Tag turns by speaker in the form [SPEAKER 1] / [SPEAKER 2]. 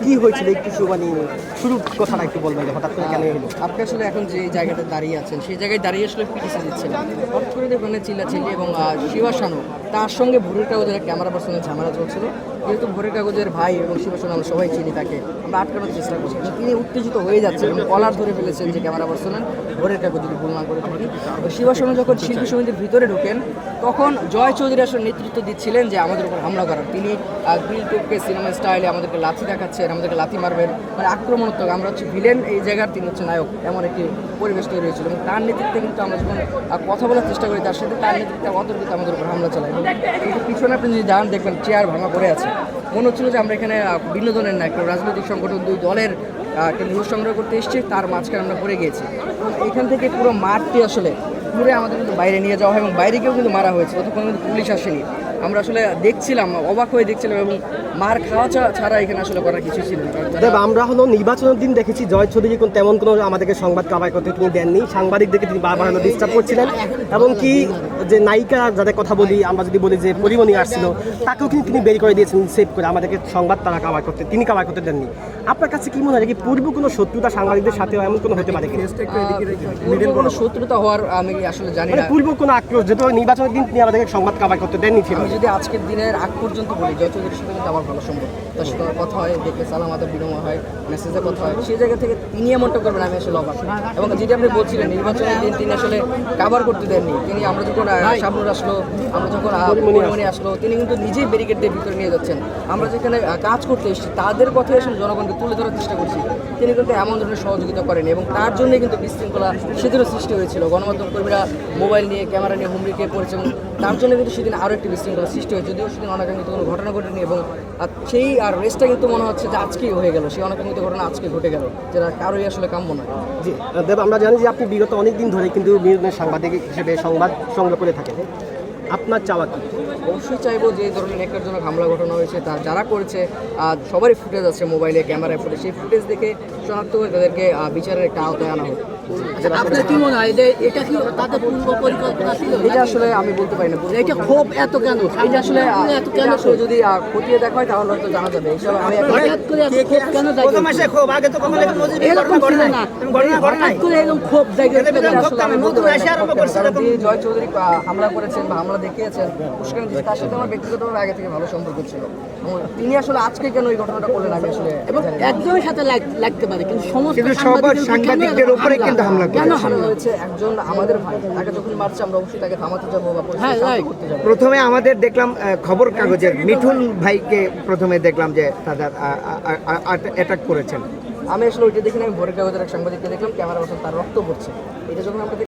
[SPEAKER 1] কি হয়েছিল একটু মানে শুরু কথাটা একটু বলবেন হঠাৎ করে কেন হলো?
[SPEAKER 2] আপনি আসলে এখন যে জায়গাটা দাঁড়িয়ে আছেন সেই জায়গায় দাঁড়িয়ে আসলে পিটিসি দিচ্ছিলেন, হঠাৎ করে দেখবেন চিল্লাচিল্লি এবং শিবা শানু তার সঙ্গে ভোরের কাগজের ক্যামেরা পার্সনের ঝামেলা চলছিল। যেহেতু ভোরের কাগজের ভাই এবং শিবা শানু আমরা সবাই চিনি, তাকে আমরা আটকানোর চেষ্টা করছি, তিনি উত্তেজিত হয়ে যাচ্ছেন এবং কলার ধরে ফেলেছেন যে ক্যামেরা পার্সনের ভোরের কাগজ যদি ভুল না করে থাকি। শিবা শানু যখন শিল্পী সমিতির ভিতরে ঢোকেন তখন জয় চৌধুরী আসলে নেতৃত্ব দিচ্ছিলেন যে আমাদের উপর হামলা করার। তিনি গ্রিল টোপকে সিনেমা স্টাইলে আমাদেরকে লাথি দেখাচ্ছেন, আমাদেরকে লাথি মারবেন, মানে আক্রমণাত্মক, আমরা হচ্ছে ভিলেন এই জায়গার, তিনি হচ্ছে নায়ক, এমন একটি পরিবেশ তৈরি হয়েছিল। এবং তার নেতৃত্বে কিন্তু আমরা যখন কথা বলার চেষ্টা করি তার সাথে, তার নেতৃত্বে অতর্কিত আমাদের উপর হামলা চালায়। কিন্তু পিছনে আপনি যদি যান দেখবেন চেয়ার ভাঙা পড়ে আছে, মনে হচ্ছিল যে আমরা এখানে বিনোদনের না, একটা রাজনৈতিক সংগঠন দুই দলের একটা নিউজ সংগ্রহ করতে এসেছি, তার মাঝখানে আমরা পড়ে গিয়েছি। এখান থেকে পুরো মাঠটি আসলে পুরো আমাদের কিন্তু বাইরে নিয়ে যাওয়া হয় এবং বাইরে গিয়েও কিন্তু মারা হয়েছে, ততক্ষণ কিন্তু পুলিশ আসেনি। আমরা আসলে দেখছিলাম, অবাক হয়ে দেখছিলাম, এবং মার খাওয়া ছাড়া এখানে আসলে করার কিছু ছিল না।
[SPEAKER 1] আমরা হলো নির্বাচনের দিন দেখেছি জয় চৌধুরী তেমন কোনো আমাদেরকে সংবাদ কাভার করতে তিনি দেননি, সাংবাদিকদেরকে তিনি বারবার হলো ডিস্টার্ব করছিলেন, এবং কি যে নায়িকা যাদের কথা বলি আমরা যদি বলি যে পরিমণি আসছিল তাকেও কিন্তু তিনি বের করে দিয়েছেন সেভ করে, আমাদেরকে সংবাদ তারা কাভার করতে, তিনি কাভার করতে দেননি। আপনার কাছে কি মনে হয় কি পূর্ব কোনো শত্রুতা সাংবাদিকদের সাথে এমন কোনো হতে পারে কি?
[SPEAKER 2] কোনো শত্রুতা হওয়ার আমি আসলে জানি না,
[SPEAKER 1] পূর্ব কোনো আক্রোশ, যেহেতু নির্বাচনের দিন তিনি আমাদেরকে সংবাদ কাভার করতে দেননি।
[SPEAKER 2] আমি যদি আজকের দিনের আগ পর্যন্ত বলি জয় চৌধুরীর সাথে কিন্তু আমার ভালো সম্পর্ক, তার সাথে আমার কথা হয়, দেখে সালাম আদব বিনিময় হয়, মেসেজে কথা হয়, সেই জায়গা থেকে তিনি এমনটা করবেন আমি আসলে অবাক। এবং যেটা আপনি বলছিলেন নির্বাচনের দিন তিনি আসলে কাভার করতে দেননি, তিনি আমরা যখন শাবনুর আসলো, আমরা যখন পরিমণি আসলো, তিনি কিন্তু নিজেই ব্যারিকেড দিয়ে ভিতরে নিয়ে যাচ্ছেন। আমরা যেখানে কাজ করতে এসেছি তাদের কথাই আসলে জনগণকে তুলে ধরার চেষ্টা করছি, তিনি কিন্তু এমন ধরনের সহযোগিতা করেনি, এবং তার জন্যই কিন্তু বিশৃঙ্খলা সেদিনও সৃষ্টি হয়েছিল। গণমাধ্যম কর্মীরা মোবাইল নিয়ে ক্যামেরা নিয়ে হুমড়ি খেয়ে পড়েছে, এবং তার জন্য কিন্তু সেদিন আরও একটি বিশৃঙ্খলা সৃষ্টি হয়েছে, যদিও সেদিন অনাকাঙ্ক্ষিত কোনো ঘটনা ঘটেনি। এবং সেই রেসটা কিন্তু মনে হচ্ছে যে আজকেই হয়ে গেল, সেই অনাকাঙ্ক্ষিত ঘটনা আজকে ঘটে গেল, যেটা কারোই আসলে কাম্য নয়।
[SPEAKER 1] জি দেব, আমরা জানি যে আপনি বিগত অনেক দিন ধরে কিন্তু সাংবাদিক হিসেবে সংবাদ সংগ্রহ করে থাকেন, আপনার চাওয়া কি?
[SPEAKER 2] অবশ্যই চাইবো যে এই ধরনের একজনক হামলা ঘটনা হয়েছে তার যারা করেছে সবারই ফুটেজ আছে মোবাইলে, ক্যামেরায় ফুটেজ, সেই ফুটেজ দেখে শনাক্ত করে তাদেরকে বিচারের একটা আওতায় আনা হোক।
[SPEAKER 3] আপনার কি মনে হয় এটা কি তাদের পূর্ব পরিকল্পনা ছিল?
[SPEAKER 2] এটা আসলে আমি বলতে পারি না,
[SPEAKER 3] এটা ক্ষোভ এত কেন,
[SPEAKER 2] এটা আসলে যদি খতিয়ে দেখা হয় তাহলে হয়তো জানা যাবে। এইসব আমি
[SPEAKER 3] হঠাৎ করে এত ক্ষোভ কেন জাগে? হঠাৎ করে এরকম ক্ষোভ জাগে?
[SPEAKER 2] জয় চৌধুরী হামলা করেছেন বা হামলা দেখিয়েছেন উস্কানি দিয়েছে, তার সাথে আমার ব্যক্তিগতভাবে আগে থেকে ভালো সম্পর্ক ছিল, তিনি আসলে আজকে কেন এই ঘটনাটা করলেন আমি আসলে।
[SPEAKER 3] এবং একজনের সাথে লাগতে পারে কিন্তু সমস্ত
[SPEAKER 4] সাংবাদিকদের উপরে কিন্তু হামলা
[SPEAKER 2] কেন হামলা হয়েছে? একজন আমাদের ভাই, তাকে যখন মারছে আমরা অবশ্যই তাকে থামাতে যাবো বা করতে যাবো।
[SPEAKER 4] প্রথমে আমাদের দেখলাম খবর কাগজের মিঠুন ভাইকে প্রথমে দেখলাম যে তাদের অ্যাটাক করেছেন।
[SPEAKER 2] আমি আসলে ওইটা দেখি না, আমি ভোরের কাগজের এক সাংবাদিককে দেখলাম ক্যামেরা বসে তার রক্ত পড়ছে, এটা যখন আমরা